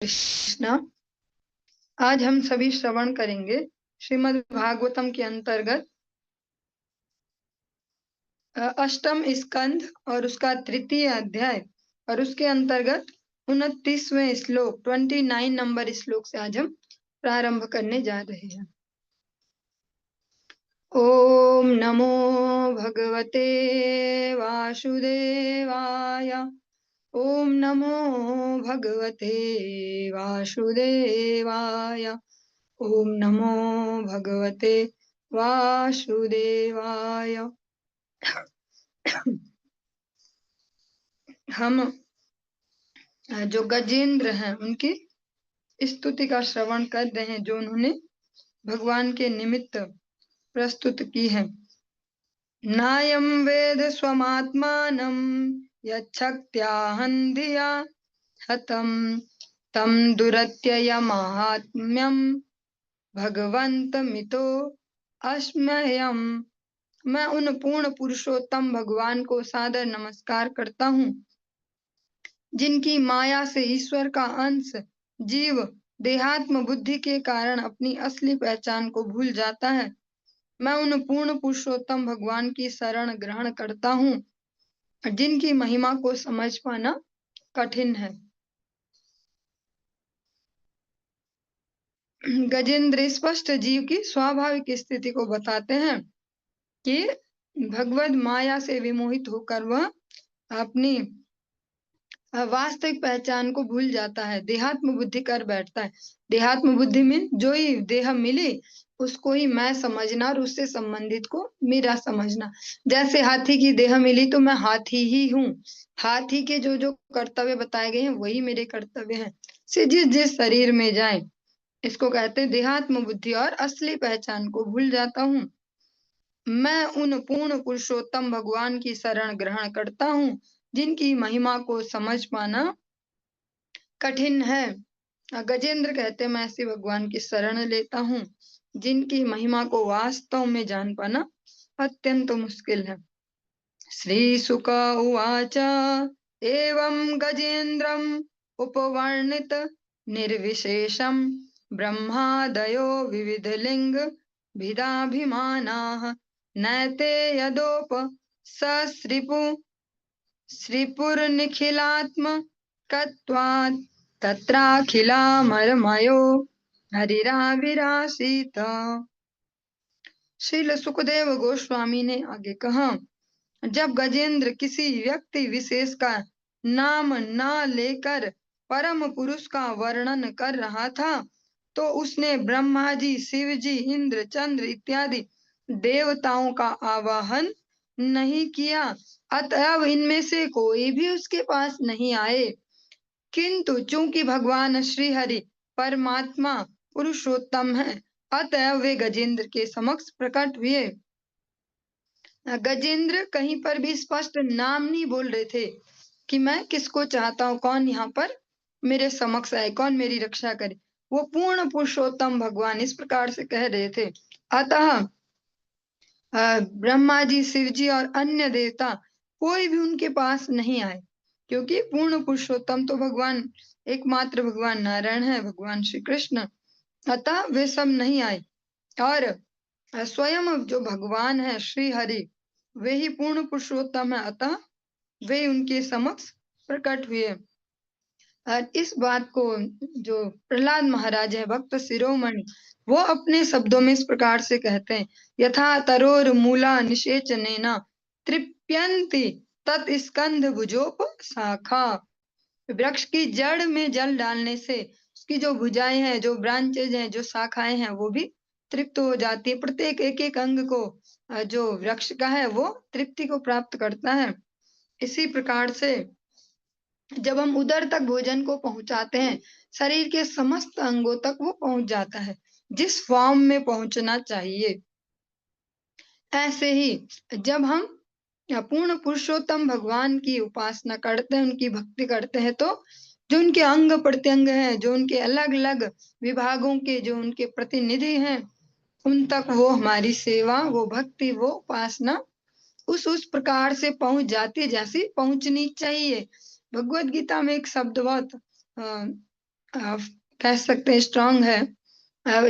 कृष्णा। आज हम सभी श्रवण करेंगे श्रीमद् भागवतम के अंतर्गत अष्टम स्कंध और उसका तृतीय अध्याय और उसके अंतर्गत 29वें श्लोक 29 नंबर श्लोक से आज हम प्रारंभ करने जा रहे हैं। ओम नमो भगवते वासुदेवाय। ओम नमो भगवते वासुदेवाय। ओम नमो भगवते वासुदेवाय। हम जो गजेंद्र हैं उनकी स्तुति का श्रवण कर रहे हैं जो उन्होंने भगवान के निमित्त प्रस्तुत की है। नायं वेद स्वमात्मानं यच्छक्त्याहं धिया हतं तं दुरत्ययमाहात्म्यं भगवन्तमितो अस्म्यहम्। मैं उन पूर्ण पुरुषोत्तम भगवान को सादर नमस्कार करता हूँ जिनकी माया से ईश्वर का अंश जीव देहात्म बुद्धि के कारण अपनी असली पहचान को भूल जाता है। मैं उन पूर्ण पुरुषोत्तम भगवान की शरण ग्रहण करता हूँ जिनकी महिमा को समझ पाना कठिन है। गजेंद्र स्पष्ट जीव की स्वाभाविक स्थिति को बताते हैं कि भगवद माया से विमोहित होकर वह अपनी वास्तविक पहचान को भूल जाता है, देहात्म बुद्धि कर बैठता है। देहात्म बुद्धि में जो ही देह मिली उसको ही मैं समझना और उससे संबंधित को मेरा समझना। जैसे हाथी की देह मिली तो मैं हाथी ही हूँ, हाथी के जो जो कर्तव्य बताए गए हैं वही मेरे कर्तव्य हैं। से जिस जिस शरीर में जाए इसको कहते हैं देहात्म बुद्धि और असली पहचान को भूल जाता हूँ। मैं उन पूर्ण पुरुषोत्तम भगवान की शरण ग्रहण करता हूँ जिनकी महिमा को समझ पाना कठिन है। गजेंद्र कहते मैं ऐसे भगवान की शरण लेता हूँ जिनकी महिमा को वास्तव में जान पाना अत्यंत मुश्किल है। श्री शुक उवाच एवं गजेन्द्रम उपवर्णित निर्विशेषम ब्रह्मादयो विविध लिंग भिदाभिमानाः नैते यदोप सश्रिपु श्रीपुरनिखिलात्मकत्वात् तत्राखिलामरमयो हरिराविरासीत। श्रील सुखदेव गोस्वामी ने आगे कहा, जब गजेंद्र किसी व्यक्ति विशेष का नाम न लेकर परम पुरुष का वर्णन कर रहा था तो उसने ब्रह्मा जी, शिव जी, इंद्र, चंद्र इत्यादि देवताओं का आवाहन नहीं किया। अतएव इनमें से कोई भी उसके पास नहीं आए। किंतु चूंकि भगवान श्री हरि परमात्मा पुरुषोत्तम है अतएव वे गजेंद्र के समक्ष प्रकट हुए। गजेंद्र कहीं पर भी स्पष्ट नाम नहीं बोल रहे थे कि मैं किसको चाहता हूँ, कौन यहाँ पर मेरे समक्ष आए, कौन मेरी रक्षा करे। वो पूर्ण पुरुषोत्तम भगवान इस प्रकार से कह रहे थे। अतः ब्रह्मा जी, शिव जी और अन्य देवता कोई भी उनके पास नहीं आए क्योंकि पूर्ण पुरुषोत्तम तो भगवान एकमात्र भगवान नारायण है, भगवान श्री कृष्ण। अतः वे सब नहीं आए और स्वयं जो भगवान है श्री हरि वे ही पूर्ण पुरुषोत्तम है, अतः वे उनके समक्ष प्रकट हुए। और इस बात को जो प्रहलाद महाराज है भक्त शिरोमणि वो अपने शब्दों में इस प्रकार से कहते हैं, यथा तरोर मूला निषेचनेना तृप्यन्ति तत् स्कंध भुजोप शाखा। वृक्ष की जड़ में जल डालने से उसकी जो भुजाएं हैं, जो ब्रांचेज हैं, जो शाखाएं हैं वो भी तृप्त हो जाती है। प्रत्येक एक एक अंग को जो वृक्ष का है वो तृप्ति को प्राप्त करता है। इसी प्रकार से जब हम उदर तक भोजन को पहुंचाते हैं शरीर के समस्त अंगों तक वो पहुंच जाता है जिस फॉर्म में पहुंचना चाहिए। ऐसे ही जब हम पूर्ण पुरुषोत्तम भगवान की उपासना करते हैं, उनकी भक्ति करते हैं तो जो उनके अंग प्रत्यंग हैं, जो उनके अलग अलग विभागों के जो उनके प्रतिनिधि हैं उन तक वो हमारी सेवा, वो भक्ति, वो उपासना उस प्रकार से पहुंच जाती है जैसी पहुंचनी चाहिए। भगवत गीता में एक शब्द बहुत कह सकते हैं स्ट्रांग है।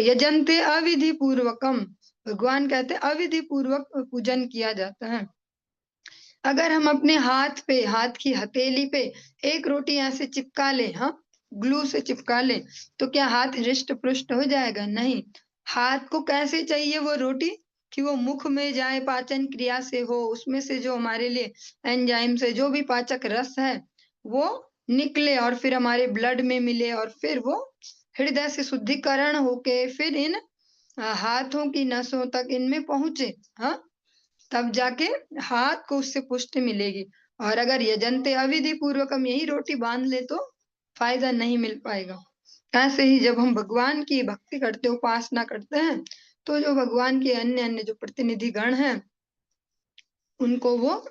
यजन्ते अविधि पूर्वकम, भगवान कहते हैं अविधि पूर्वक पूजन किया जाता है। अगर हम अपने हाथ पे, हाथ की हथेली पे एक रोटी ऐसे चिपका ले, हाँ, ग्लू से चिपका ले, तो क्या हाथ हृष्ट पुष्ट हो जाएगा? नहीं। हाथ को कैसे चाहिए वो रोटी कि वो मुख में जाए, पाचन क्रिया से हो, उसमें से जो हमारे लिए एंजाइम से जो भी पाचक रस है वो निकले और फिर हमारे ब्लड में मिले और फिर वो हृदय से शुद्धिकरण होके फिर इन हाथों की नसों तक इनमें पहुंचे, हाँ, तब जाके हाथ को उससे पुष्टि मिलेगी। और अगर यजन्ते अविधि पूर्वक हम यही रोटी बांध ले तो फायदा नहीं मिल पाएगा। ऐसे ही जब हम भगवान की भक्ति करते, उपासना करते हैं, तो जो भगवान के अन्य अन्य जो प्रतिनिधि गण हैं उनको वो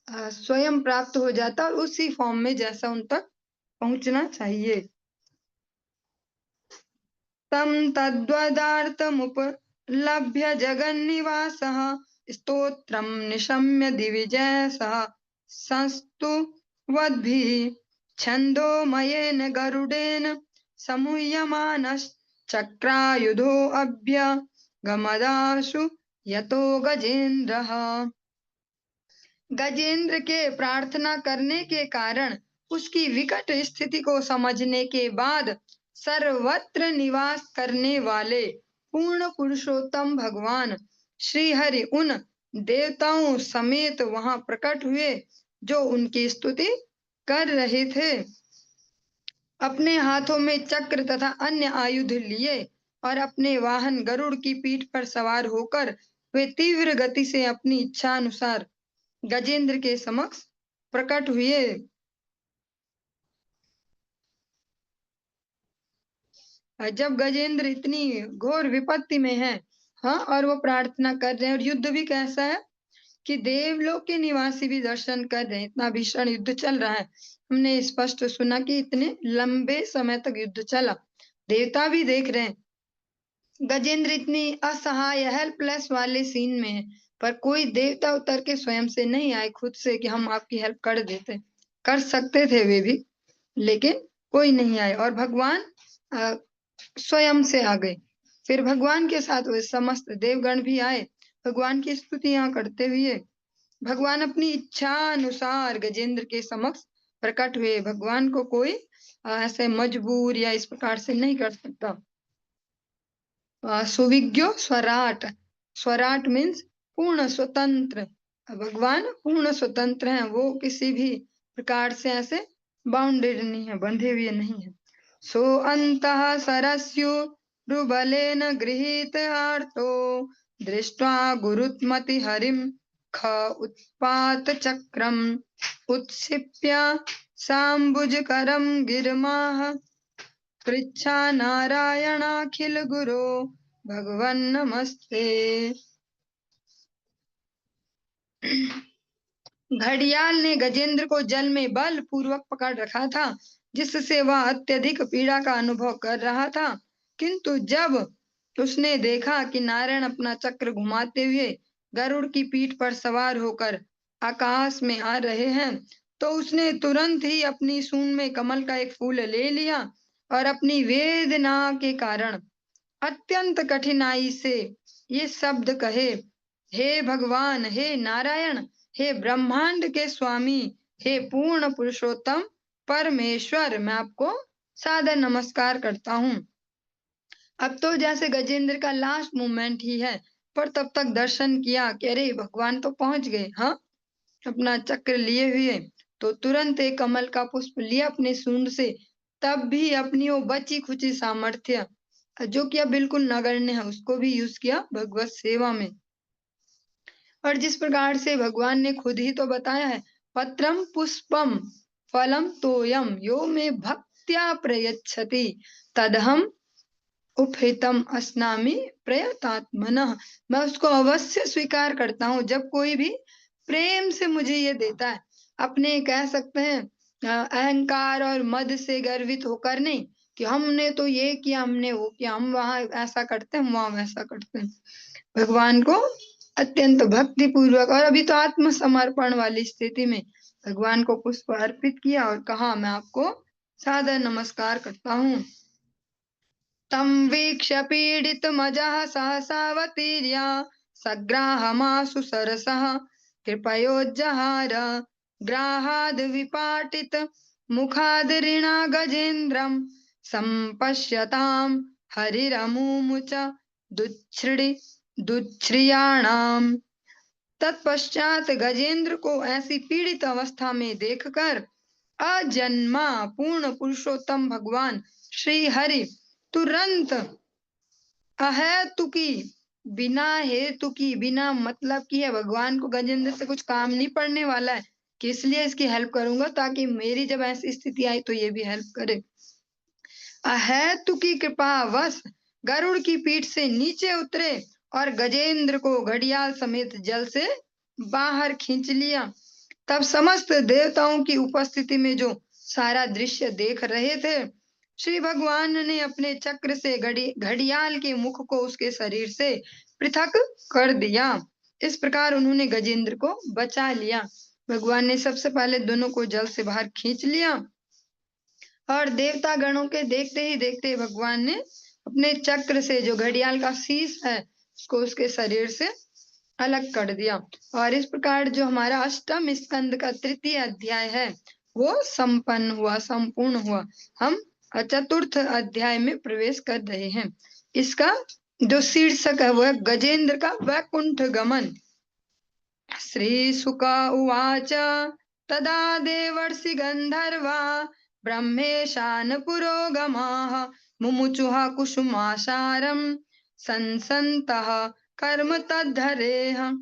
स्वयं प्राप्त हो जाता और उसी फॉर्म में जैसा उन तक पहुंचना चाहिए। तम तद्वदार्थमुपलभ्य जगन्निवासः स्तोत्रं निशम्य दिविजय सह संस्तु वद्भिः छन्दोमयेन गरुडेन समूह्यमानश्चक्रायुधोऽभ्यगमदाशु यतो गजेन्द्रः। गजेंद्र के प्रार्थना करने के कारण उसकी विकट स्थिति को समझने के बाद सर्वत्र निवास करने वाले पूर्ण पुरुषोत्तम भगवान श्री हरि उन देवताओं समेत वहां प्रकट हुए जो उनकी स्तुति कर रहे थे। अपने हाथों में चक्र तथा अन्य आयुध लिए और अपने वाहन गरुड़ की पीठ पर सवार होकर वे तीव्र गति से अपनी इच्छा अनुसार गजेंद्र के समक्ष प्रकट हुए। जब गजेंद्र इतनी घोर विपत्ति में है, हाँ, और वो प्रार्थना कर रहे हैं और युद्ध भी कैसा है कि देवलोक के निवासी भी दर्शन कर रहे हैं, इतना भीषण युद्ध चल रहा है। हमने स्पष्ट सुना कि इतने लंबे समय तक युद्ध चला, देवता भी देख रहे हैं। गजेंद्र इतनी असहाय हेल्पलेस वाले सीन में है, पर कोई देवता उतर के स्वयं से नहीं आए खुद से कि हम आपकी हेल्प कर देते। कर सकते थे वे भी, लेकिन कोई नहीं आए और भगवान स्वयं से आ गए। फिर भगवान के साथ वे समस्त देवगण भी आए भगवान की स्तुतियां करते हुए। भगवान अपनी इच्छा अनुसार गजेंद्र के समक्ष प्रकट हुए। भगवान को कोई ऐसे मजबूर या इस प्रकार से नहीं कर सकता। सुविज्ञो स्वराट, स्वराट मीन्स पूर्ण स्वतंत्र। भगवान पूर्ण स्वतंत्र हैं, वो किसी भी प्रकार से ऐसे बाउंडेड नहीं है, बंधे हुए नहीं है। सो अंतः सरस्युरुबलेन गृहीत आर्तो दृष्ट्वा गुरुत्मति हरिम ख उत्पात चक्रम उत्क्षिप्य साम्बुजकरं गिरमाह पृच्छा नारायणाखिल गुरो भगवन नमस्ते। घड़ियाल ने गजेंद्र को जल में बल पूर्वक पकड़ रखा था, जिससे वह अत्यधिक पीड़ा का अनुभव कर रहा था। किंतु जब उसने देखा कि नारायण अपना चक्र घुमाते हुए गरुड़ की पीठ पर सवार होकर आकाश में आ रहे हैं, तो उसने तुरंत ही अपनी सूंड में कमल का एक फूल ले लिया और अपनी वेदना के कारण अत्यंत कठिनाई से ये शब्द कहे, हे भगवान, हे नारायण, हे ब्रह्मांड के स्वामी, हे पूर्ण पुरुषोत्तम परमेश्वर, मैं आपको सादर नमस्कार करता हूँ। अब तो जैसे गजेंद्र का लास्ट मोमेंट ही है, पर तब तक दर्शन किया कि अरे भगवान तो पहुंच गए, हाँ, अपना चक्र लिए हुए, तो तुरंत एक कमल का पुष्प लिया अपने सूंड से। तब भी अपनी वो बची खुची सामर्थ्य जो कि अब बिल्कुल नगण्य है, उसको भी यूज किया भगवत सेवा में। और जिस प्रकार से भगवान ने खुद ही तो बताया है, पत्रम पुष्पम फलम तोयम यो में भक्त्या प्रयच्छति तदहम उपहितम अस्नामि प्रयतात्मनः। मैं उसको अवश्य स्वीकार करता हूँ जब कोई भी प्रेम से मुझे ये देता है, अपने कह सकते हैं अहंकार और मद से गर्वित होकर नहीं कि हमने तो ये किया, हमने वो किया, हम वहां ऐसा करते हैं, हम वहां वैसा करते हैं। भगवान को अत्यंत भक्ति पूर्वक और अभी तो आत्मसमर्पण वाली स्थिति में भगवान को पुष्प अर्पित किया और कहा, मैं आपको सादर नमस्कार करता हूँ। तं वीक्ष्य पीडितमजः सहसावतीर्य सग्राहमाशु सरसः कृपयोज्जहार ग्राहाद् विपाटित मुखादृणा गजेन्द्रं सम्पश्यतां हरिरमुमुच दुच्छ्रियाणाम्। तत्पश्चात गजेंद्र को ऐसी पीड़ित अवस्था में देखकर अजन्मा पूर्ण पुरुषोत्तम भगवान श्री हरि तुरंत अहेतुकी बिना हेतु की बिना मतलब की है, भगवान को गजेंद्र से कुछ काम नहीं पड़ने वाला है कि इसलिए इसकी हेल्प करूंगा ताकि मेरी जब ऐसी स्थिति आई तो ये भी हेल्प करे। अहेतुकी कृपावश गरुड़ की पीठ से नीचे उतरे और गजेंद्र को घड़ियाल समेत जल से बाहर खींच लिया। तब समस्त देवताओं की उपस्थिति में जो सारा दृश्य देख रहे थे, श्री भगवान ने अपने चक्र से घड़ियाल के मुख को उसके शरीर से पृथक कर दिया। इस प्रकार उन्होंने गजेंद्र को बचा लिया। भगवान ने सबसे पहले दोनों को जल से बाहर खींच लिया और देवता गणों के देखते ही देखते भगवान ने अपने चक्र से जो घड़ियाल का शीश है उसको उसके शरीर से अलग कर दिया। और इस प्रकार जो हमारा अष्टम स्कंद का तृतीय अध्याय है वो संपन्न हुआ, संपूर्ण हुआ। हम चतुर्थ अध्याय में प्रवेश कर रहे हैं। इसका जो शीर्षक है वो है गजेंद्र का वैकुंठ गमन। श्री शुक उवाच तदा देवर्षि गंधर्वा ब्रह्मेशान पुरोगमाः मुमुचुः कुसुमासारं संसन्तः कर्म तद्धरेः।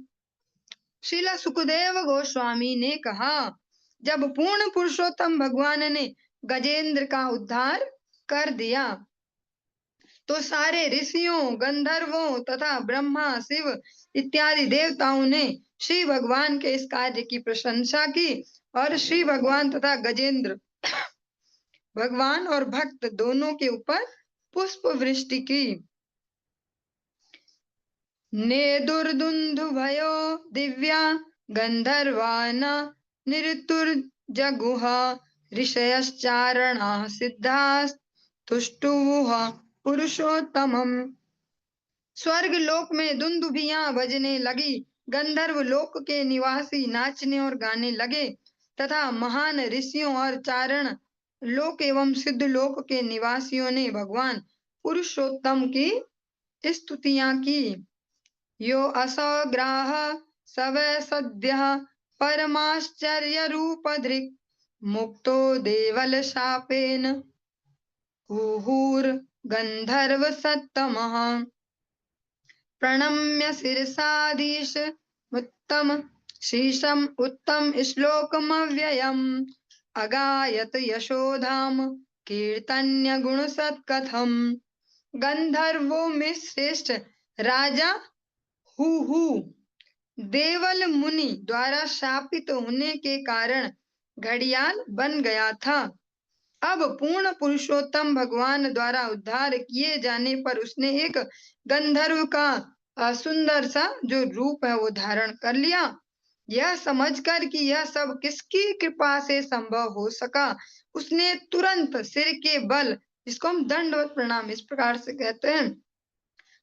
श्रीला सुखदेव गोस्वामी ने कहा, जब पूर्ण पुरुषोत्तम भगवान ने गजेंद्र का उद्धार कर दिया तो सारे ऋषियों, गंधर्वों तथा ब्रह्मा, शिव इत्यादि देवताओं ने श्री भगवान के इस कार्य की प्रशंसा की और श्री भगवान तथा गजेंद्र भगवान और भक्त दोनों के ऊपर पुष्प वृष्टि की। नेदुर्दुन्दुभयो दिव्या गंधर्वान् निरृतुर्जगुः ऋषयश्चारणाः सिद्धास्तुष्टुवुः पुरुषोत्तमम्। स्वर्ग लोक में दुंदुभियां बजने लगी, गंधर्व लोक के निवासी नाचने और गाने लगे तथा महान ऋषियों और चारण लोक एवं सिद्ध लोक के निवासियों ने भगवान पुरुषोत्तम की स्तुतियां की। यो असौ ग्राह सवै सद्यः परमाश्चर्य रूपधृक् मुक्तो देवल शापेन हुहुर गंधर्व सत्तमः। प्रणम्य शिरसाधीश उत्तम शीशम उत्तम श्लोकमव्ययम् अगायत यशोधाम कीर्तन्य गुण सत्कथम। गंधर्वों में श्रेष्ठ राजा हुहु देवल मुनि द्वारा शापित होने के कारण घड़ियाल बन गया था। अब पूर्ण पुरुषोत्तम भगवान द्वारा उद्धार किए जाने पर उसने एक गंधर्व का सुंदर सा जो रूप है वो धारण कर लिया। यह समझकर कि यह सब किसकी कृपा से संभव हो सका, उसने तुरंत सिर के बल, जिसको हम दंडवत प्रणाम इस प्रकार से कहते हैं,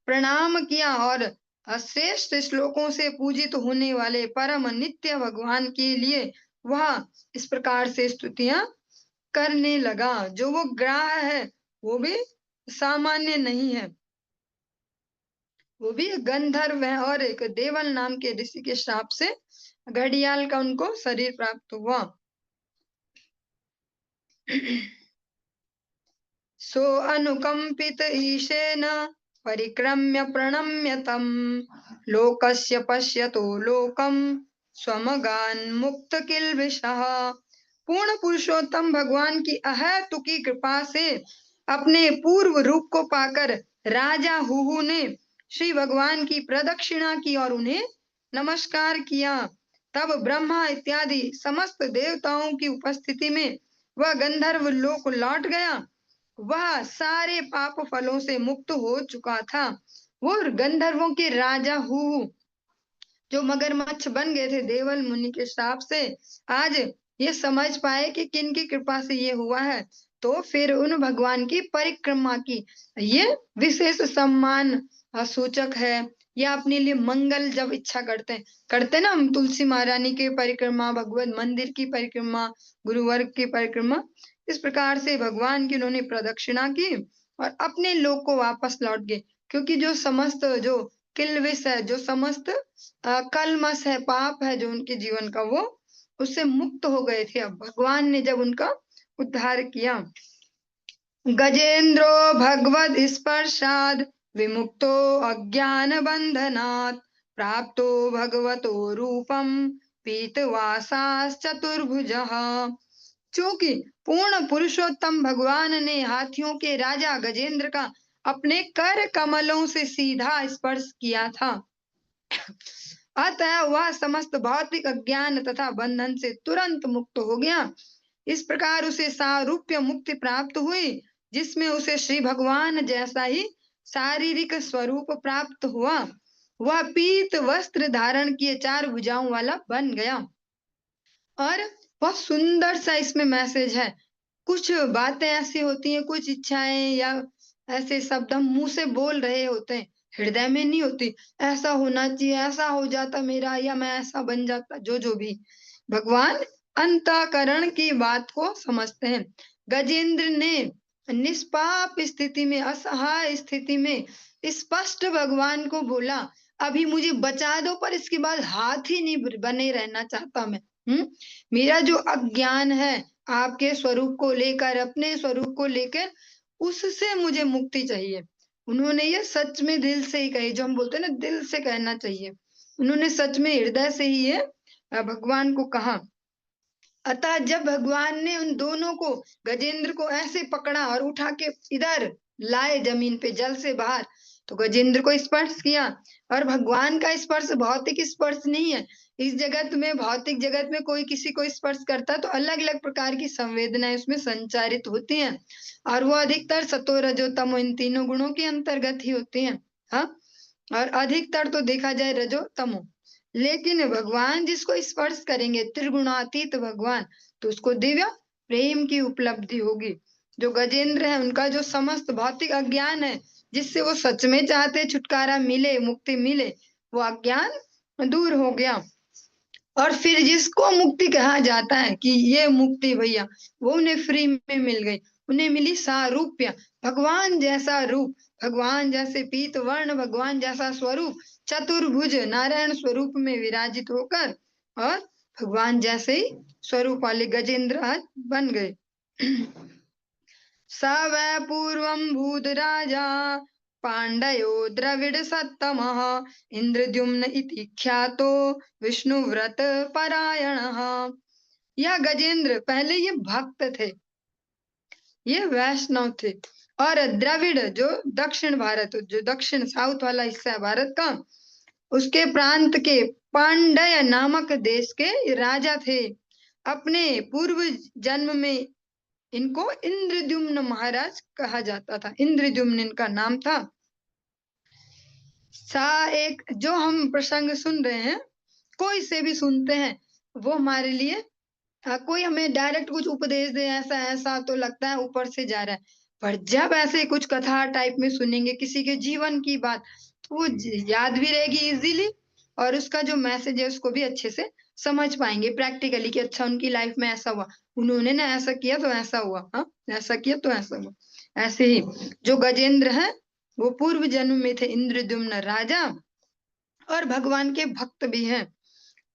प्रणाम किया और श्रेष्ठ श्लोकों से पूजित होने वाले परम नित्य भगवान के लिए वह इस प्रकार से स्तुतियां करने लगा। जो वो ग्राह है वो भी सामान्य नहीं है, वो भी गंधर्व है और एक देवल नाम के ऋषि के श्राप से घड़ियाल का उनको शरीर प्राप्त हुआ। सो अनुकंपित ईशेन परिक्रम्य प्रणम्य तम लोकस्य पश्यतो लोकम स्वमगान मुक्त किल्बिषः। पूर्ण पुरुषोत्तम भगवान की अहेतुकी कृपा से अपने पूर्व रूप को पाकर राजा हुहु ने श्री भगवान की प्रदक्षिणा की और उन्हें नमस्कार किया। तब ब्रह्मा इत्यादि समस्त देवताओं की उपस्थिति में वह गंधर्व लोक लौट गया। वह सारे पाप फलों से मुक्त हो चुका था। वो गंधर्वों के राजा हुहु जो मगरमच्छ बन गए थे देवल मुनि के श्राप से, आज ये समझ पाए कि किन की कृपा से ये हुआ है। तो फिर उन भगवान की परिक्रमा की। ये विशेष सम्मान सूचक है, या अपने लिए मंगल जब इच्छा करते हैं ना हम, तुलसी महारानी की परिक्रमा, भगवत मंदिर की परिक्रमा, गुरुवर्ग की परिक्रमा, इस प्रकार से भगवान की उन्होंने प्रदक्षिणा की और अपने लोक को वापस लौट गए। क्योंकि जो समस्त जो किल्विष है, जो समस्त कलमश है, पाप है जो उनके जीवन का, वो उससे मुक्त हो गए थे। अब भगवान ने जब उनका उद्धार किया। गजेंद्रो भगवद स्पर्शाद विमुक्तो अज्ञान बंधनात् प्राप्तो भगवतो रूपम पीतवासाश्चतुर्भुजः। चूंकि पूर्ण पुरुषोत्तम भगवान ने हाथियों के राजा गजेंद्र का अपने कर कमलों से सीधा स्पर्श किया था, अतः वह समस्त भौतिक अज्ञान तथा बंधन से तुरंत मुक्त हो गया। इस प्रकार उसे सारूप्य मुक्ति प्राप्त हुई, जिसमें उसे श्री भगवान जैसा ही शारीरिक स्वरूप प्राप्त हुआ। वह पीत वस्त्र धारण किए 4 भुजाओं वाला बन गया। और बहुत सुंदर सा इसमें मैसेज है। कुछ बातें ऐसी होती हैं, कुछ इच्छाएं या ऐसे शब्द हम मुंह से बोल रहे होते हैं, हृदय में नहीं होती। ऐसा होना चाहिए, ऐसा हो जाता मेरा, या मैं ऐसा बन जाता, जो भी। भगवान अंतःकरण की बात को समझते हैं। गजेंद्र ने निष्पाप स्थिति में, असहाय स्थिति में स्पष्ट भगवान को बोला, अभी मुझे बचा दो, पर इसके बाद हाथ ही नहीं बने रहना चाहता मैं। मेरा जो अज्ञान है आपके स्वरूप को लेकर, अपने स्वरूप को लेकर, उससे मुझे मुक्ति चाहिए। उन्होंने ये सच में दिल से ही कही, जो हम बोलते हैं ना, दिल से कहना चाहिए। उन्होंने सच में हृदय से ही ये भगवान को कहा। अतः जब भगवान ने उन दोनों को, गजेंद्र को ऐसे पकड़ा और उठा के इधर लाए जमीन पे, जल से बाहर, तो गजेंद्र को स्पर्श किया। और भगवान का स्पर्श भौतिक स्पर्श नहीं है। इस जगत में, भौतिक जगत में कोई किसी को स्पर्श करता है तो अलग अलग प्रकार की संवेदनाएं उसमें संचारित होती हैं, और वो अधिकतर सतो रजो तमो इन तीनों गुणों के अंतर्गत ही होती हैं। हाँ, और अधिकतर तो देखा जाए रजो तमो। लेकिन भगवान जिसको स्पर्श करेंगे, त्रिगुणातीत भगवान, तो उसको दिव्य प्रेम की उपलब्धि होगी। जो गजेंद्र है, उनका जो समस्त भौतिक अज्ञान है, जिससे वो सच में चाहते छुटकारा मिले, मुक्ति मिले, वो अज्ञान दूर हो गया। और फिर जिसको मुक्ति कहा जाता है कि ये मुक्ति भैया, वो उन्हें फ्री में मिल गई। उन्हें मिली सारूप्य, भगवान जैसा रूप, भगवान जैसे पीत वर्ण, भगवान जैसा स्वरूप, चतुर्भुज नारायण स्वरूप में विराजित होकर, और भगवान जैसे ही स्वरूप वाले गजेंद्र आज बन गए। स वै पूर्वं भूत राजा पांडयो द्रविड़ सत्तमः इंद्रद्युम्न इति ख्यातो विष्णुव्रत परायणः। यह गजेंद्र पहले ये भक्त थे, ये वैष्णव थे। और द्रविड़ जो दक्षिण भारत, जो दक्षिण साउथ वाला हिस्सा है भारत का, उसके प्रांत के पांडय नामक देश के राजा थे। अपने पूर्व जन्म में इनको इंद्रद्युम्न महाराज कहा जाता था, इंद्रद्युम्न इनका नाम था। एक जो हम प्रसंग सुन रहे हैं, कोई से भी सुनते हैं, वो हमारे लिए कोई हमें डायरेक्ट कुछ उपदेश दे, ऐसा ऐसा, तो लगता है ऊपर से जा रहा है। पर जब ऐसे कुछ कथा टाइप में सुनेंगे किसी के जीवन की बात, तो वो याद भी रहेगी इजीली, और उसका जो मैसेज है उसको भी अच्छे से समझ पाएंगे प्रैक्टिकली, कि अच्छा उनकी लाइफ में ऐसा हुआ, उन्होंने ना ऐसा किया तो ऐसा हुआ, हाँ ऐसा किया तो ऐसा हुआ। ऐसे ही जो गजेंद्र है, वो पूर्व जन्म में थे इंद्रद्युम्न राजा, और भगवान के भक्त भी हैं।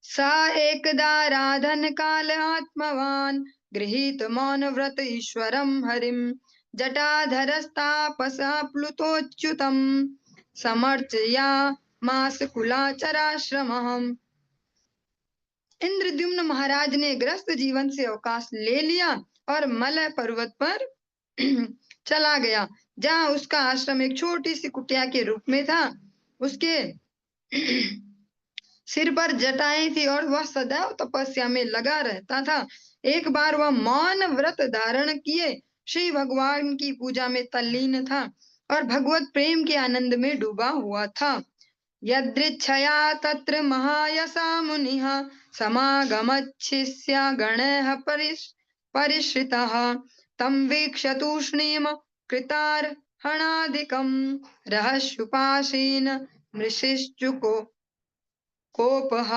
सा एकदा राधन काल आत्मवान गृहीत मौन व्रत ईश्वरम हरिम जटाधरस्तापसा प्लुतोच्युतम समर्चया मास कुलाचराश्रमः। इंद्रद्युम्न महाराज ने ग्रस्त जीवन से अवकाश ले लिया और मलय पर्वत पर चला गया, जहाँ उसका आश्रम एक छोटी सी कुटिया के रूप में था। उसके सिर पर जटाएं थी और वह सदैव तपस्या में लगा रहता था। एक बार वह मौन व्रत धारण किए श्री भगवान की पूजा में तल्लीन था और भगवत प्रेम के आनंद में डूबा हुआ था। यदृच्छया तत्र महायसा मुनिः समागमच्छिष्य गणः परिश्रितः तं वीक्ष्य तूष्णीं कृतार्हणादिकं रहस्युपासीन मृषिश्चुको कोपः।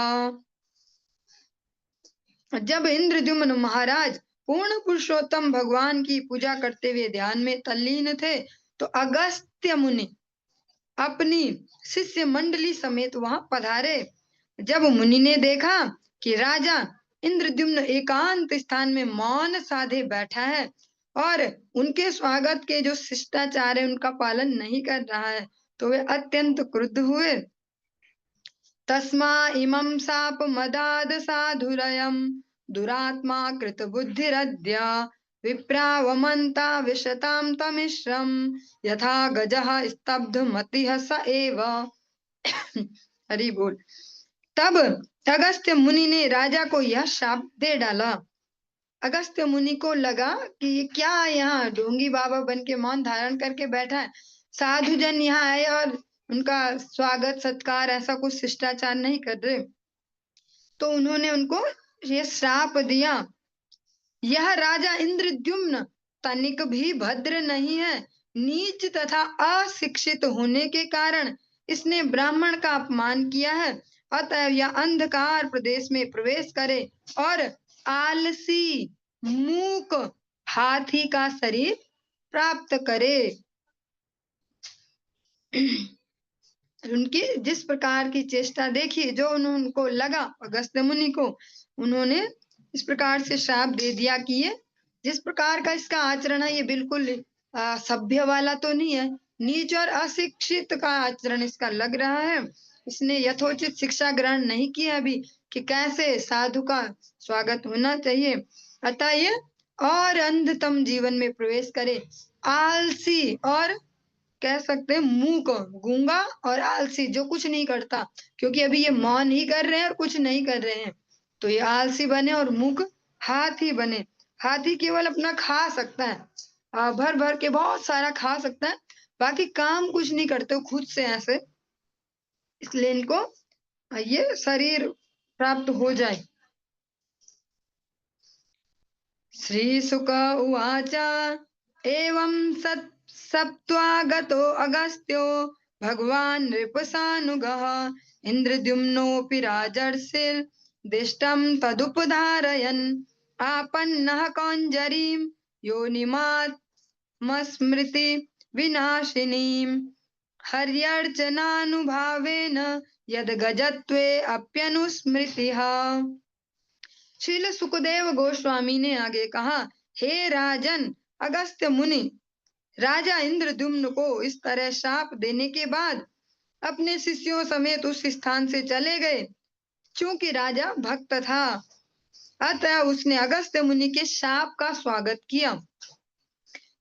जब इंद्रद्युम्न महाराज पूर्ण पुरुषोत्तम भगवान की पूजा करते हुए ध्यान में तल्लीन थे, तो अगस्त्य मुनि अपनी शिष्य मंडली समेत वहां पधारे। जब मुनि ने देखा कि राजा इंद्रद्युम्न एकांत स्थान में मौन साधे बैठा है और उनके स्वागत के जो शिष्टाचार है उनका पालन नहीं कर रहा है, तो वे अत्यंत क्रुद्ध हुए। तस्मा इमं साप मदाद साधुरयं दुरात्मा कृत बुद्धिरद्य विप्रावमन्ता विशतां तमिश्रम यथा गजः स्तब्ध मतिः स एव। हरि बोल। तब अगस्त्य मुनि ने राजा को यह शाप दे डाला। अगस्त्य मुनि को लगा कि ये क्या यहाँ ढोंगी बाबा बन के मौन धारण करके बैठा है, साधु जन यहाँ आए और उनका स्वागत सत्कार ऐसा कुछ शिष्टाचार नहीं कर रहे। तो उन्होंने उनको ये श्राप दिया, यह राजा इंद्रद्युम्न तनिक भी भद्र नहीं है, नीच तथा अशिक्षित होने के कारण इसने ब्राह्मण का अपमान किया है। अतः यह अंधकार प्रदेश में प्रवेश करे और आलसी मूक हाथी का शरीर प्राप्त करे। उनकी जिस प्रकार की चेष्टा देखी, जो उनको लगा अगस्त्य मुनि को, उन्होंने इस प्रकार से श्राप दे दिया कि ये जिस प्रकार का इसका आचरण है ये बिल्कुल सभ्य वाला तो नहीं है, नीच और अशिक्षित का आचरण इसका लग रहा है। इसने यथोचित शिक्षा ग्रहण नहीं की अभी कि कैसे साधु का स्वागत होना चाहिए। अतः ये और अंधतम जीवन में प्रवेश करे, आलसी और कह सकते हैं मूक, गूंगा और आलसी, जो कुछ नहीं करता, क्योंकि अभी ये मौन ही कर रहे हैं और कुछ नहीं कर रहे हैं, तो ये आलसी बने और मूक हाथी बने। हाथी केवल अपना खा सकता है, भर भर के बहुत सारा खा सकता है, बाकी काम कुछ नहीं करते खुद से ऐसे, इसलिए इनको ये शरीर प्राप्त हो जाए। श्री शुक उवाच एवं सप्त्वागतो अगस्त्यो भगवान् नृपसानुगः इंद्रद्युम्नोऽपि राजर्षिर्दिष्टं तदुपधारयन् आपन्नः कौञ्जरीं योनिमात्मस्मृति विनाशिनीं हर्यर्चनानुभावेन यद्गजत्वे अप्यनुस्मृतिः। श्रील सुखदेव गोस्वामी ने आगे कहा, हे राजन अगस्त्य मुनि, राजा इंद्रद्युम्न को इस तरह शाप देने के बाद अपने शिष्यों समेत उस स्थान से चले गए। चूंकि राजा भक्त था, अतः उसने अगस्त्य मुनि के शाप का स्वागत किया,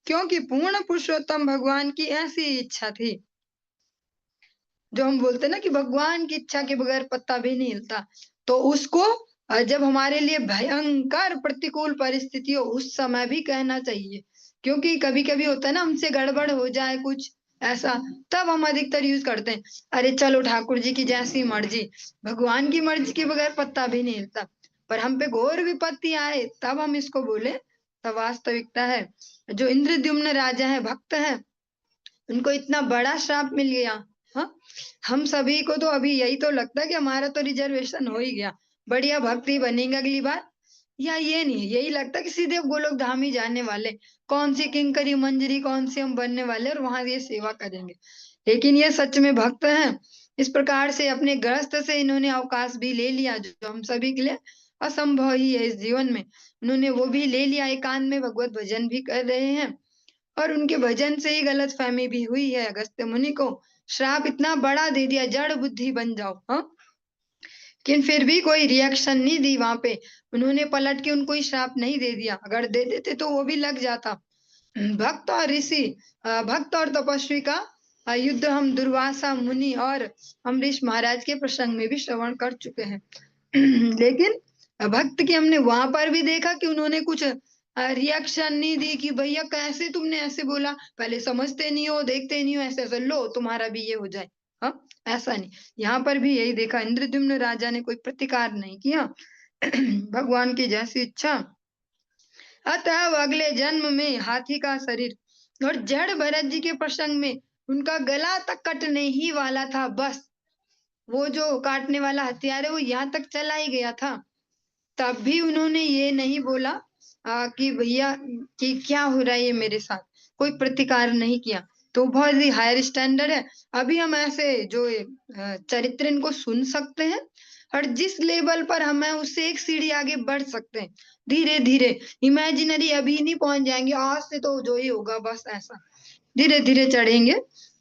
क्योंकि पूर्ण पुरुषोत्तम भगवान की ऐसी इच्छा थी। जो हम बोलते ना कि भगवान की इच्छा के बगैर पत्ता भी नहीं हिलता, तो उसको जब हमारे लिए भयंकर प्रतिकूल परिस्थिति हो उस समय भी कहना चाहिए, क्योंकि कभी कभी होता है ना हमसे गड़बड़ हो जाए कुछ ऐसा, तब हम अधिकतर यूज करते हैं, अरे चलो ठाकुर जी की जैसी मर्जी, भगवान की मर्जी के बगैर पत्ता भी नहीं हिलता। पर हम पे घोर विपत्ति आए तब हम इसको बोले, तब वास्तविकता है। जो इंद्रद्युम्न राजा है, भक्त है, उनको इतना बड़ा श्राप मिल गया। हाँ, हम सभी को तो अभी यही तो लगता है कि हमारा तो रिजर्वेशन हो ही गया, बढ़िया भक्ति बनेंगे अगली बार, या ये नहीं, यही लगता है कि सीधे गोलोक धाम ही जाने वाले, कौन सी किंकरी मंजरी कौन सी हम बनने वाले और वहां ये सेवा करेंगे। लेकिन ये सच में भक्त हैं। इस प्रकार से अपने ग्रस्त से इन्होंने अवकाश भी ले लिया, जो हम सभी के लिए असंभव ही है इस जीवन में, उन्होंने वो भी ले लिया, एकांत में भगवत भजन भी कर रहे हैं, और उनके भजन से ही गलत फहमी भी हुई है। अगस्त्य मुनि को श्राप इतना बड़ा दे दिया, जड़ बुद्धि बन जाओ। हाँ, लेकिन फिर भी कोई रिएक्शन नहीं दी वहां पे, उन्होंने पलट के उनको ही श्राप नहीं दे दिया, अगर दे देते तो वो भी लग जाता। भक्त और ऋषि, भक्त और तपस्वी का युद्ध हम दुर्वासा मुनि और अम्बरीश महाराज के प्रसंग में भी श्रवण कर चुके हैं। लेकिन भक्त की हमने वहां पर भी देखा कि उन्होंने कुछ रिएक्शन नहीं दी कि भैया कैसे तुमने ऐसे बोला, पहले समझते नहीं हो, देखते नहीं हो, ऐसे ऐसे लो तुम्हारा भी ये हो जाए। हाँ, ऐसा नहीं, यहाँ पर भी यही देखा, इंद्रद्युम्न राजा ने कोई प्रतिकार नहीं किया। भगवान की जैसी इच्छा अतः वो अगले जन्म में हाथी का शरीर और जड़ भरत जी के प्रसंग में उनका गला तक कटने ही वाला था। बस वो जो काटने वाला हथियार है वो यहाँ तक चला ही गया था, तब भी उन्होंने ये नहीं बोला कि भैया कि क्या हो रहा है ये मेरे साथ, कोई प्रतिकार नहीं किया। तो बहुत ही हायर स्टैंडर्ड है। अभी हम ऐसे जो चरित्र इनको सुन सकते हैं और जिस लेवल पर हम हैं उससे एक सीढ़ी आगे बढ़ सकते हैं धीरे धीरे। इमेजिनरी अभी नहीं पहुंच जाएंगे, आज से तो जो ही होगा बस ऐसा धीरे धीरे चढ़ेंगे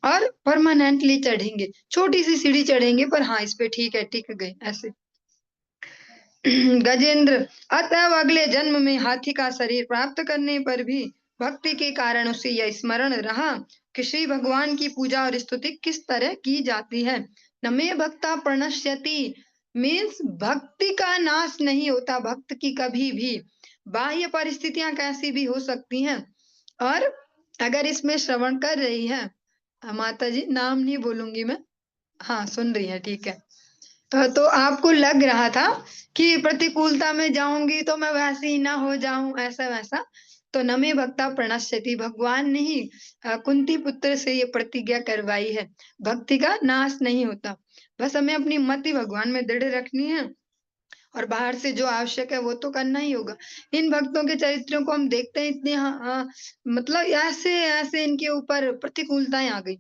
और परमानेंटली चढ़ेंगे। छोटी सी सीढ़ी चढ़ेंगे पर हाँ इस पे ठीक है, टिक गए ऐसे। गजेंद्र, अतः अगले जन्म में हाथी का शरीर प्राप्त करने पर भी भक्ति के कारण उसे यह स्मरण रहा कि श्री भगवान की पूजा और स्तुति किस तरह की जाती है। नमे भक्ता प्रणश्यति मीन्स भक्ति का नाश नहीं होता, भक्त की कभी भी बाह्य परिस्थितियां कैसी भी हो सकती हैं। और अगर इसमें श्रवण कर रही है माता जी, नाम नहीं बोलूंगी मैं, हाँ सुन रही है, ठीक है, तो आपको लग रहा था कि प्रतिकूलता में जाऊंगी तो मैं वैसे ही ना हो जाऊं ऐसा वैसा, तो नमे भक्ता प्रणश्यति, भगवान ने ही कुंती पुत्र से ये प्रतिज्ञा करवाई है। भक्ति का नाश नहीं होता, बस हमें अपनी मति भगवान में दृढ़ रखनी है और बाहर से जो आवश्यक है वो तो करना ही होगा। इन भक्तों के चरित्रों को हम देखते हैं, इतने मतलब ऐसे ऐसे इनके ऊपर प्रतिकूलताएं आ गई,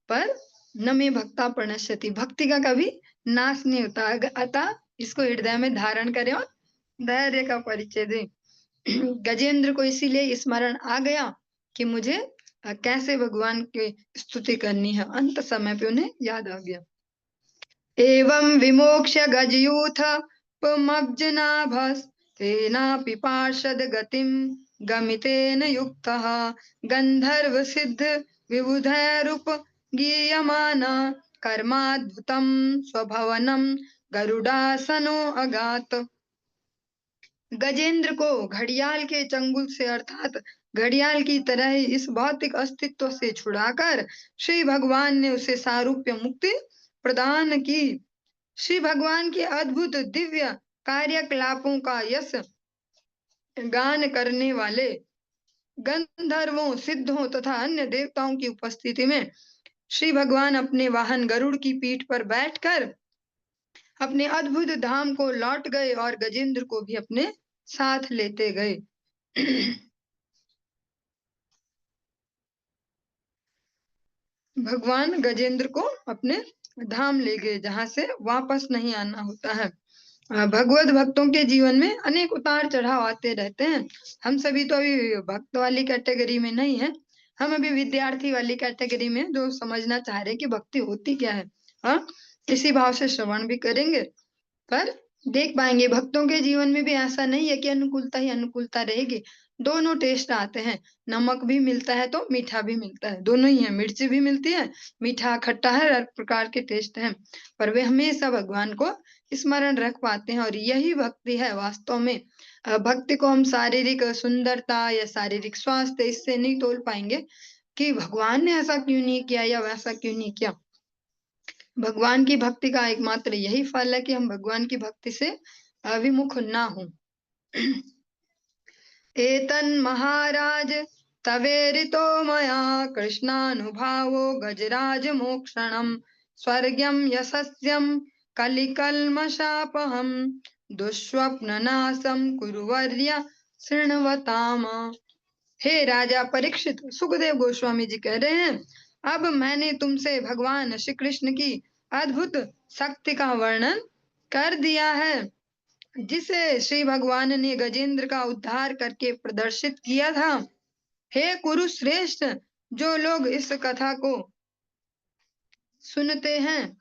पर न में भक्ता प्रणश्यति, भक्ति का कभी नाश नहीं होता। अतः इसको हृदय में धारण करें और धैर्य का परिचय दें। गजेंद्र को इसीलिए स्मरण आ गया कि मुझे कैसे भगवान की स्तुति करनी है, अंत समय पे उन्हें याद आ गया। एवं विमोक्ष्य गजयूथ तेनापि पार्षद गतिम गमितेन युक्तः गंधर्व सिद्ध विबुधैरुप गीयमान कर्माद्भुतम स्वभवनम गरुडासनो अगात। गजेंद्र को घड़ियाल के चंगुल से अर्थात घड़ियाल की तरह ही इस भौतिक अस्तित्व से छुड़ाकर श्री भगवान ने उसे सारूप्य मुक्ति प्रदान की। श्री भगवान के अद्भुत दिव्य कार्यकलापों का यश गान करने वाले गंधर्वों, सिद्धों तथा अन्य देवताओं की उपस्थिति में श्री भगवान अपने वाहन गरुड़ की पीठ पर बैठकर अपने अद्भुत धाम को लौट गए और गजेंद्र को भी अपने साथ लेते गए। भगवान गजेंद्र को अपने धाम ले गए जहां से वापस नहीं आना होता है। भगवत भक्तों के जीवन में अनेक उतार चढ़ाव आते रहते हैं। हम सभी तो अभी भक्त वाली कैटेगरी में नहीं है, हम अभी विद्यार्थी वाली कैटेगरी में जो समझना चाह रहे हैं कि भक्ति होती क्या है। हाँ, इसी भाव से श्रवण भी करेंगे पर देख पाएंगे भक्तों के जीवन में भी ऐसा नहीं है कि अनुकूलता ही अनुकूलता रहेगी। दोनों टेस्ट आते हैं, नमक भी मिलता है तो मीठा भी मिलता है, दोनों ही है, मिर्ची भी मिलती है, मीठा खट्टा है, हर प्रकार के टेस्ट हैं, पर वे हमेशा भगवान को स्मरण रख पाते हैं और यही भक्ति है वास्तव में। भक्ति को हम शारीरिक सुंदरता या शारीरिक स्वास्थ्य इससे नहीं तोल पाएंगे कि भगवान ने ऐसा क्यों नहीं किया या वैसा क्यों नहीं किया। भगवान की भक्ति का एकमात्र यही फल है कि हम भगवान की भक्ति से विमुख ना हो। एतन् महाराज तवेरितो मया कृष्णानुभावो गजराज मोक्षणम स्वर्ग्यं यशस्यं कलिकल्मषापहं दुष्स्वप्ननाशं कुरुवर्य शृण्वताम। हे राजा परीक्षित, सुखदेव गोस्वामी जी कह रहे हैं, अब मैंने तुमसे भगवान श्री कृष्ण की अद्भुत शक्ति का वर्णन कर दिया है जिसे श्री भगवान ने गजेंद्र का उद्धार करके प्रदर्शित किया था। हे कुरुश्रेष्ठ, जो लोग इस कथा को सुनते हैं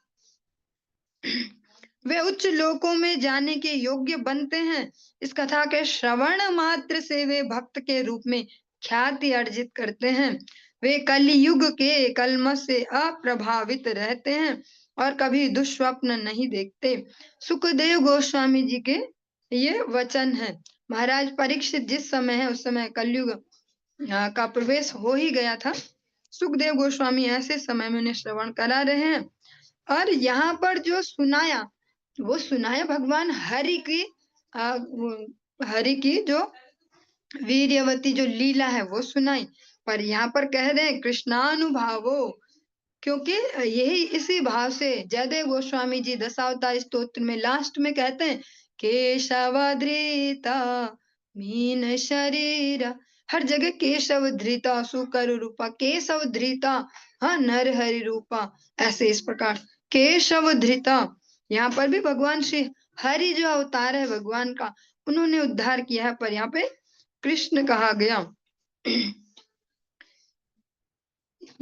वे उच्च लोकों में जाने के योग्य बनते हैं। इस कथा के श्रवण मात्र से वे भक्त के रूप में ख्याति अर्जित करते हैं। वे कलियुग के कलमश से अप्रभावित रहते हैं और कभी दुष्स्वप्न नहीं देखते। सुखदेव गोस्वामी जी के ये वचन है। महाराज परीक्षित जिस समय है उस समय कलयुग का प्रवेश हो ही गया था। सुखदेव गोस्वामी ऐसे समय में उन्हें श्रवण करा रहे हैं और यहाँ पर जो सुनाया वो सुनाया भगवान हरि की जो वीर्यवती जो लीला है वो सुनाई। पर यहाँ पर कह रहे हैं कृष्णानुभावो, क्योंकि यही इसी भाव से जयदेव गोस्वामी जी दशावतार स्तोत्र में लास्ट में कहते हैं केशवधृता मीन शरीर। हर जगह केशव धृता सुकर रूपा, केशव धृता हाँ नर हरि रूपा, ऐसे इस प्रकार केशव धृता। यहाँ पर भी भगवान श्री हरि जो अवतार है भगवान का, उन्होंने उद्धार किया है, पर यहाँ पे कृष्ण कहा गया।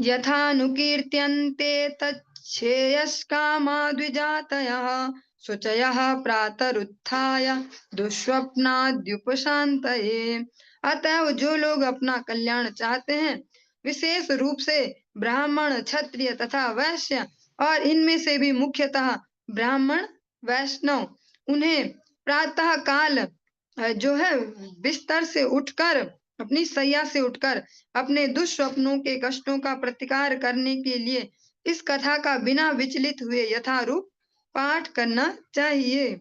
यथानुकीर्त्यन्ते तच्छ्रेयस्कामा द्विजातयः शुचयः प्रातरुत्थाय दुःस्वप्नाद्युपशान्तये। अतएव जो लोग अपना कल्याण चाहते हैं, विशेष रूप से ब्राह्मण क्षत्रिय तथा वैश्य, और इनमें से भी मुख्यतः ब्राह्मण वैष्णव, उन्हें प्रातः काल जो है बिस्तर से उठकर, अपनी सैया से उठकर अपने दुष्स्वप्नों के कष्टों का प्रतिकार करने के लिए इस कथा का बिना विचलित हुए यथारूप पाठ करना चाहिए।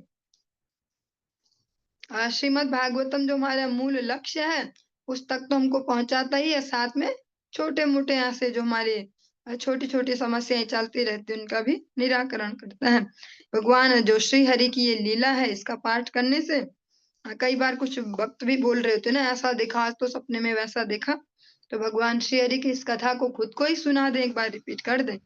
श्रीमद् भागवतम जो हमारा मूल लक्ष्य है उस तक तो हमको पहुंचाता ही है, साथ में छोटे मोटे ऐसे जो हमारे छोटी छोटी समस्याएं चलती रहती है उनका भी निराकरण करता है। भगवान जो श्री हरि की ये लीला है, इसका पाठ करने से कई बार कुछ भक्त भी बोल रहे होते ना, ऐसा देखा आज तो सपने में, वैसा देखा, तो भगवान श्री हरि की इस कथा को खुद को ही सुना दें, एक बार रिपीट कर दें।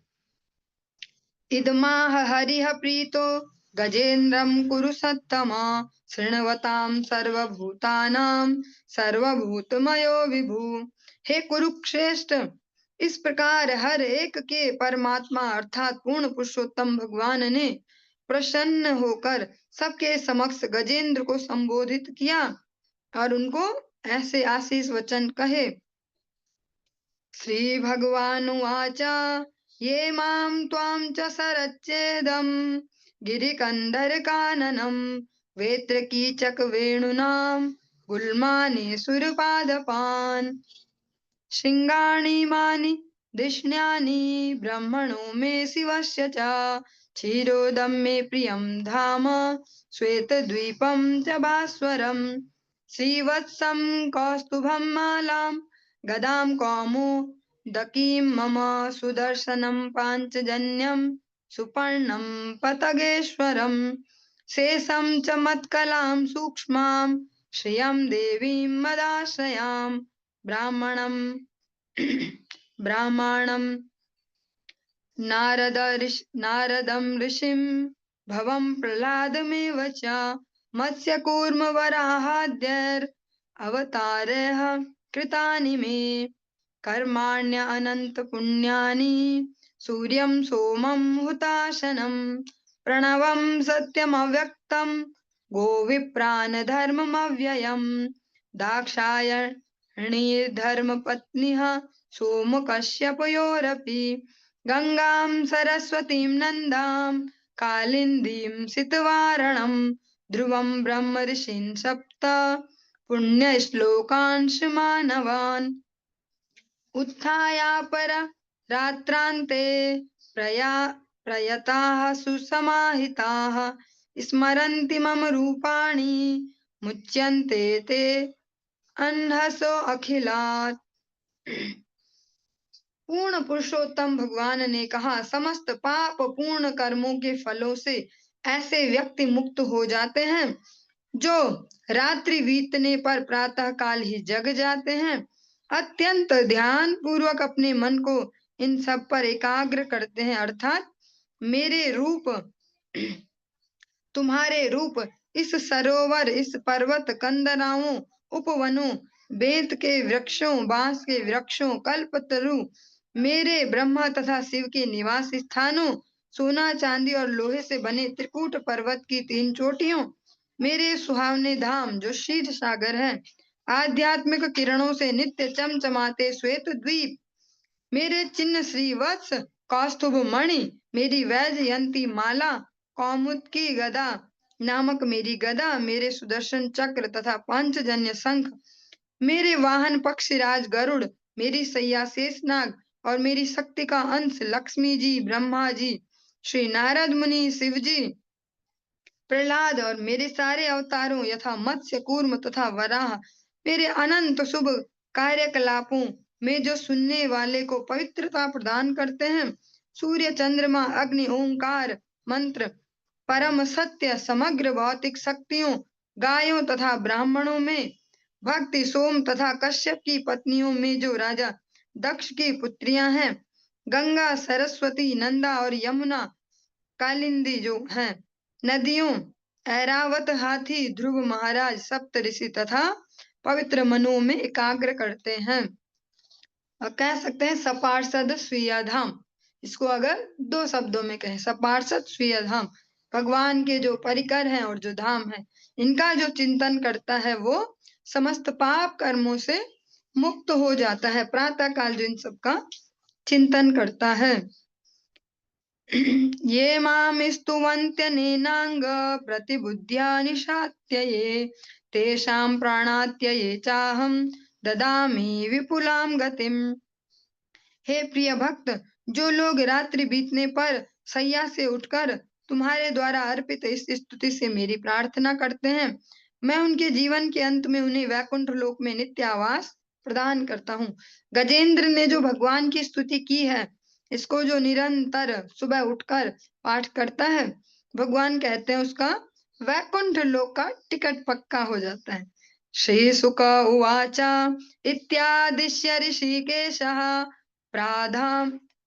इदमाह हरिः प्रीतो गजेन्द्रं कुरु सत्तमा शृण्वतां सर्वभूतानां सर्वभूतमयो विभु। हे कुरुश्रेष्ठ, इस प्रकार हर एक के परमात्मा अर्थात पूर्ण पुरुषोत्तम भगवान ने प्रसन्न होकर सबके समक्ष गजेंद्र को संबोधित किया और उनको ऐसे आशीष वचन कहे। श्री भगवान उवाच ये मां त्वां च सरच्चेदं गिरिकन्धरकाननं वेत्रकीचक वेणूनां गुल्मानि सुरपादपान् शृङ्गाणि मानि धिष्ण्यानि ब्रह्मणो मे शिवस्य च क्षीरोदं मे प्रियं धाम श्वेतद्वीपं च भास्वरम् श्रीवत्सं कौस्तुभं मालां गदां कौमुदकीं मम सुदर्शनं पाञ्चजन्यं सुपर्णं पतगेश्वरम् शेषं च मत्कलां सूक्ष्मां श्रियं देवीं मदाश्रयाम् ब्राह्मणं नारदं ऋषिं भवं प्रह्लादमेव च मत्स्यकूर्मवराहाद्यैर् अवतारैः कृतानि मे कर्माण्य अनंत पुण्यानि सूर्यं सोमं हुताशनं प्रणवं सत्यमव्यक्तं गोविप्राणधर्ममव्ययम् दाक्षायणीर्धर्मपत्निः सोमकश्यपयोरपि गंगां सरस्वतीं नन्दां कालिन्दीं सितवारणं ध्रुवं ब्रह्म ऋषीन् सप्त पुण्यश्लोकान् श्रीमानवान् उत्थायापर रात्रान्ते प्रयताः सुसमाहिताः स्मरन्ति मम रूपाणि मुच्यन्ते ते अन्धसो अखिलात्। पूर्ण पुरुषोत्तम भगवान ने कहा, समस्त पाप पूर्ण कर्मों के फलों से ऐसे व्यक्ति मुक्त हो जाते हैं जो रात्रि बीतने पर प्रातः काल ही जग जाते हैं, अत्यंत ध्यान पूर्वक अपने मन को इन सब पर एकाग्र करते हैं, अर्थात मेरे रूप, तुम्हारे रूप, इस सरोवर, इस पर्वत, कंदराओं, उपवनों, बेत के वृक्षों, बांस के वृक्षों, कल्पतरु, मेरे ब्रह्मा तथा शिव के निवास स्थानों, सोना चांदी और लोहे से बने त्रिकूट पर्वत की 3 चोटियों, मेरे सुहावने धाम जो शीत सागर है, आध्यात्मिक किरणों से नित्य चमचमाते श्वेत द्वीप, मेरे चिन्ह श्री वत्स कौस्तुभ मणि, मेरी वैजयंती माला, कौमुद की गदा नामक मेरी गदा, मेरे सुदर्शन चक्र तथा पंचजन्य शंख, मेरे वाहन पक्षीराज गरुड़, मेरी सैया शेषनाग और मेरी शक्ति का अंश लक्ष्मी जी, ब्रह्मा जी, श्री नारद मुनि, शिव जी, प्रहलाद और मेरे सारे अवतारों यथा मत्स्य, कूर्म तथा वराह, मेरे अनंत शुभ कार्यकलापों में जो सुनने वाले को पवित्रता प्रदान करते हैं। सूर्य, चंद्रमा, अग्नि, ओंकार मंत्र, परम सत्य, समग्र भौतिक शक्तियों, गायों तथा ब्राह्मणों में भक्ति, सोम तथा कश्यप की पत्नियों में जो राजा दक्ष की पुत्रियां हैं, गंगा, सरस्वती, नंदा और यमुना, कालिंदी जो हैं, नदियों, ऐरावत, हाथी, ध्रुव महाराज, सप्त ऋषि तथा पवित्र मनों में एकाग्र करते हैं। और कह सकते हैं सपार्षद स्वीय धाम। इसको अगर 2 शब्दों में कहें, सपार्षद स्वीय धाम, भगवान के जो परिकर हैं और जो धाम है, इनका जो चिंतन करता है वो समस्त पाप कर्मों से मुक्त हो जाता है। प्रातः काल जो इन सबका चिंतन करता है। ये माम स्तुवन्त्यनेनांग प्रतिबुद्ध्या निशात्यये तेषां प्राणात्यये चाहम ददामि विपुलाम गतिम। हे प्रिय भक्त, जो लोग रात्रि बीतने पर शैया से उठकर तुम्हारे द्वारा अर्पित इस स्तुति से मेरी प्रार्थना करते हैं, मैं उनके जीवन के अंत में उन्हें वैकुंठ लोक में नित्य आवास प्रदान करता हूँ। गजेंद्र ने जो भगवान की स्तुति की है, इसको जो निरंतर सुबह उठकर पाठ करता है, भगवान कहते हैं उसका वैकुंठ लोक का टिकट पक्का हो जाता है। श्री शुक उवाच इत्यादिश्य ऋषिकेशः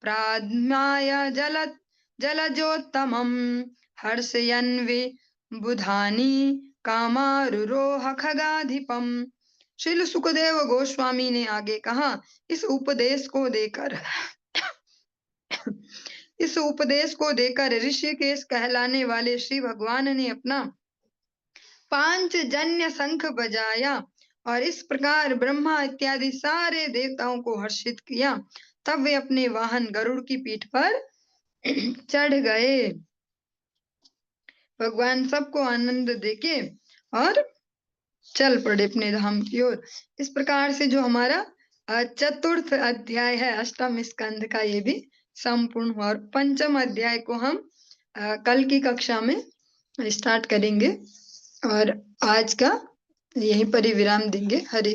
प्राज्ञाय जलजोत्तमं हर्षयन् विबुधानि कामारुरोह खगाधिपम्। श्रील सुखदेव गोस्वामी ने आगे कहा, इस उपदेश को देकर ऋषिकेश कहलाने वाले श्री भगवान ने अपना पांचजन्य शंख बजाया और इस प्रकार ब्रह्मा इत्यादि सारे देवताओं को हर्षित किया। तब वे अपने वाहन गरुड़ की पीठ पर चढ़ गए। भगवान सबको आनंद देके और चल पड़े अपने धाम की ओर। इस प्रकार से जो हमारा चतुर्थ अध्याय है अष्टम स्कंध का, ये भी संपूर्ण हुआ। और पंचम अध्याय को हम कल की कक्षा में स्टार्ट करेंगे और आज का यहीं पर ही विराम देंगे। हरे